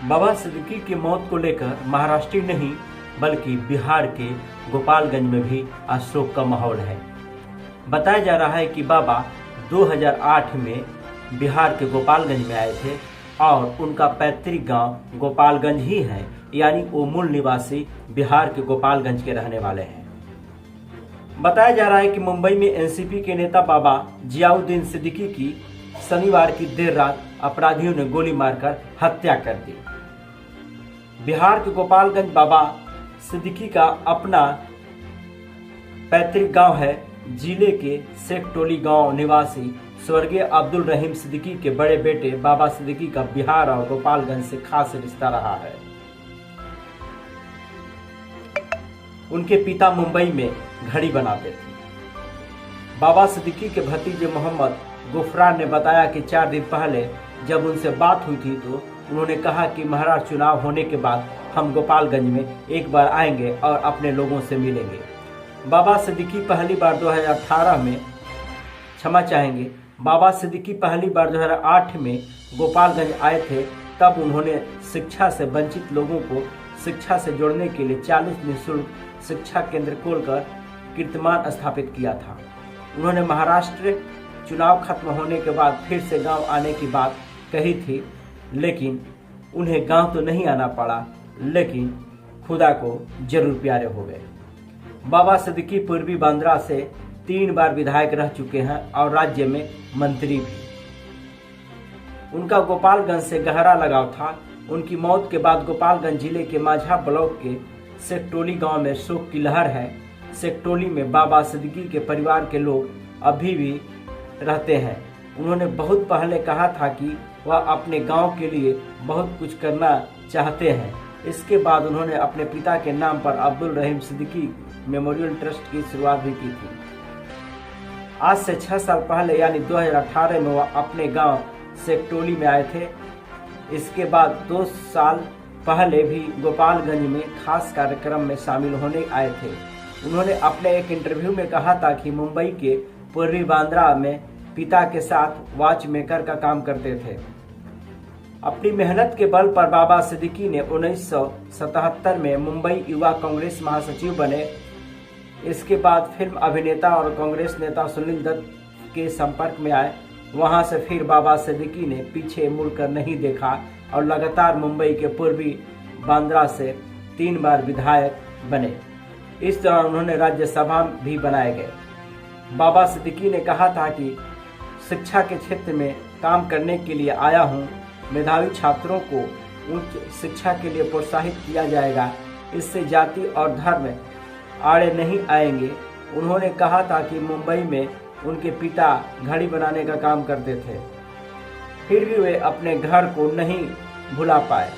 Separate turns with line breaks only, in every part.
बाबा सिद्दीकी की मौत को लेकर महाराष्ट्र ही नहीं बल्कि बिहार के गोपालगंज में भी अशोक का माहौल है। बताया जा रहा है कि बाबा 2008 में बिहार के गोपालगंज में आए थे और उनका पैतृक गांव गोपालगंज ही है, यानी वो मूल निवासी बिहार के गोपालगंज के रहने वाले हैं। बताया जा रहा है कि मुंबई में एनसीपी के नेता बाबा जियाउद्दीन सिद्दीकी की शनिवार की देर रात अपराधियों ने गोली मारकर हत्या कर दी। बिहार के गोपालगंज बाबा सिद्दीकी का अपना पैतृक गांव है। जिले के शेखटोली गांव निवासी स्वर्गीय अब्दुल रहीम सिद्दीकी के बड़े बेटे बाबा सिद्दीकी का बिहार और गोपालगंज से खास रिश्ता रहा है। उनके पिता मुंबई में घड़ी बनाते थे। बाबा सिद्दीकी के भतीजे मोहम्मद गुफरान ने बताया कि 4 दिन पहले जब उनसे बात हुई थी तो उन्होंने कहा कि महाराष्ट्र चुनाव होने के बाद हम गोपालगंज में एक बार आएंगे और अपने लोगों से मिलेंगे। बाबा सिद्दीकी पहली बार 2018 में क्षमा चाहेंगे बाबा सिद्दीकी पहली बार 2008 में गोपालगंज आए थे। तब उन्होंने शिक्षा से वंचित लोगों को शिक्षा से जोड़ने के लिए 40 निःशुल्क शिक्षा केंद्र खोलकर कीर्तिमान स्थापित किया था। उन्होंने महाराष्ट्र चुनाव खत्म होने के बाद फिर से गांव आने की बात कही थी, लेकिन उन्हें गांव तो नहीं आना पड़ा, लेकिन खुदा को जरूर प्यारे हो गए। बाबा सिद्दीकी पूर्वी बांद्रा से 3 बार विधायक रह चुके हैं और राज्य में मंत्री भी। उनका गोपालगंज से गहरा लगाव था। उनकी मौत के बाद गोपालगंज जिले के माझा ब्लॉक के शेखटोली गांव में शोक की लहर है। शेखटोली में बाबा सिद्दीकी के परिवार के लोग अभी भी रहते हैं। उन्होंने बहुत पहले कहा था कि वह अपने गांव के लिए बहुत कुछ करना चाहते हैं। इसके बाद उन्होंने अपने पिता के नाम पर अब्दुल रहीम सिद्दीकी मेमोरियल ट्रस्ट की शुरुआत भी की थी। आज से 6 साल पहले यानी 2018 में वह अपने गांव शेखटोली में आए थे। इसके बाद 2 साल पहले भी गोपालगंज में खास कार्यक्रम में शामिल होने आए थे। उन्होंने अपने एक इंटरव्यू में कहा था कि मुंबई के पूर्वी बांद्रा में पिता के साथ वॉच मेकर का काम करते थे। अपनी मेहनत के बल पर बाबा सिद्दीकी ने 1977 में मुंबई युवा कांग्रेस महासचिव बने। इसके बाद फिल्म अभिनेता और कांग्रेस नेता सुनील दत्त के संपर्क में आए। वहां से फिर बाबा सिद्दीकी ने पीछे मुड़कर नहीं देखा और लगातार मुंबई के पूर्वी बांद्रा से 3 बार विधायक बने। इस दौरान उन्होंने राज्यसभा भी बनाए गए। बाबा सिद्दीकी ने कहा था कि शिक्षा के क्षेत्र में काम करने के लिए आया हूं। मेधावी छात्रों को उच्च शिक्षा के लिए प्रोत्साहित किया जाएगा। इससे जाति और धर्म आड़े नहीं आएंगे। उन्होंने कहा था कि मुंबई में उनके पिता घड़ी बनाने का काम करते थे, फिर भी वे अपने घर को नहीं भुला पाए।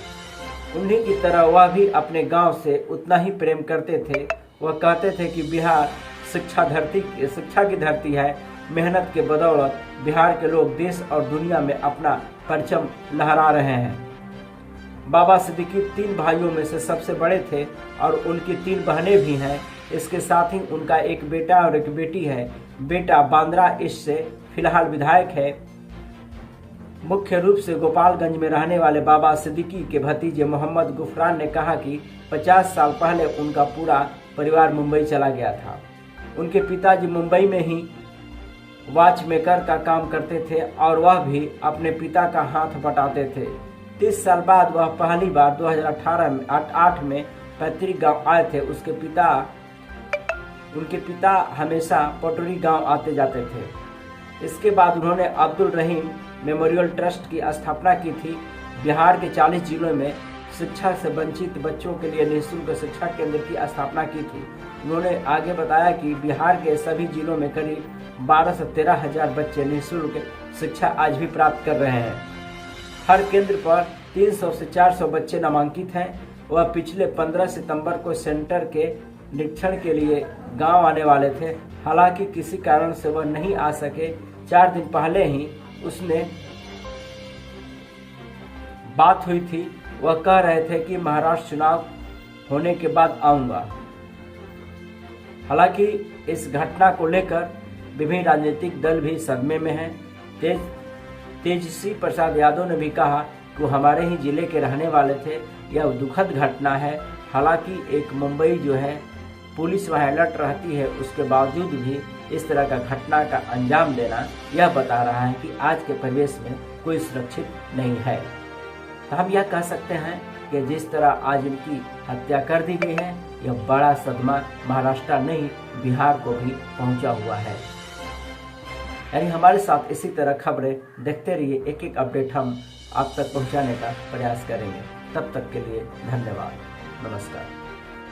उन्हीं की तरह वह भी अपने गांव से उतना ही प्रेम करते थे। वह कहते थे कि बिहार शिक्षा की धरती है। मेहनत के बदौलत बिहार के लोग देश और दुनिया में अपना परचम लहरा रहे हैं। बाबा सिद्दीकी 3 भाइयों में से सबसे बड़े थे और उनकी 3 बहनें भी हैं। इसके साथ ही उनका एक बेटा और एक बेटी है। बेटा बांद्रा ईस्ट से फिलहाल विधायक है। मुख्य रूप से गोपालगंज में रहने वाले बाबा सिद्दीकी के भतीजे मोहम्मद गुफरान ने कहा कि 50 साल पहले उनका पूरा परिवार मुंबई चला गया था। उनके पिताजी मुंबई में ही वॉच मेकर का काम करते थे और वह भी अपने पिता का हाथ बटाते थे। 30 साल बाद वह पहली बार 2008 में पैतृक गांव आए थे। उनके पिता हमेशा पटोरी गांव आते जाते थे। इसके बाद उन्होंने अब्दुल रहीम मेमोरियल ट्रस्ट की स्थापना की थी। बिहार के 40 जिलों में शिक्षा से वंचित बच्चों के लिए निःशुल्क शिक्षा केंद्र की स्थापना की थी। उन्होंने आगे बताया कि बिहार के सभी जिलों में करीब 12 से 13 हजार बच्चे निःशुल्क शिक्षा आज भी प्राप्त कर रहे हैं। हर केंद्र पर 300 से 400 बच्चे नामांकित हैं। वह पिछले 15 सितंबर को सेंटर के निरीक्षण के लिए गांव आने वाले थे। हालांकि किसी कारण से वह नहीं आ सके। 4 दिन पहले ही उसने बात हुई थी। वह कह रहे थे कि महाराष्ट्र चुनाव होने के बाद आऊंगा। हालांकि इस घटना को लेकर विभिन्न राजनीतिक दल भी सदमे में हैं। तेजस्वी प्रसाद यादव ने भी कहा कि वो हमारे ही ज़िले के रहने वाले थे। यह दुखद घटना है। हालांकि एक मुंबई जो है पुलिस वहाँ अलर्ट रहती है, उसके बावजूद भी इस तरह का घटना का अंजाम देना यह बता रहा है कि आज के परिवेश में कोई सुरक्षित नहीं है। तो हम यह कह सकते हैं कि जिस तरह आज इनकी हत्या कर दी गई है, यह बड़ा सदमा महाराष्ट्र नहीं बिहार को भी पहुंचा हुआ है। यानी हमारे साथ इसी तरह खबरें देखते रहिए, एक एक अपडेट हम आप तक पहुंचाने का प्रयास करेंगे। तब तक के लिए धन्यवाद, नमस्कार।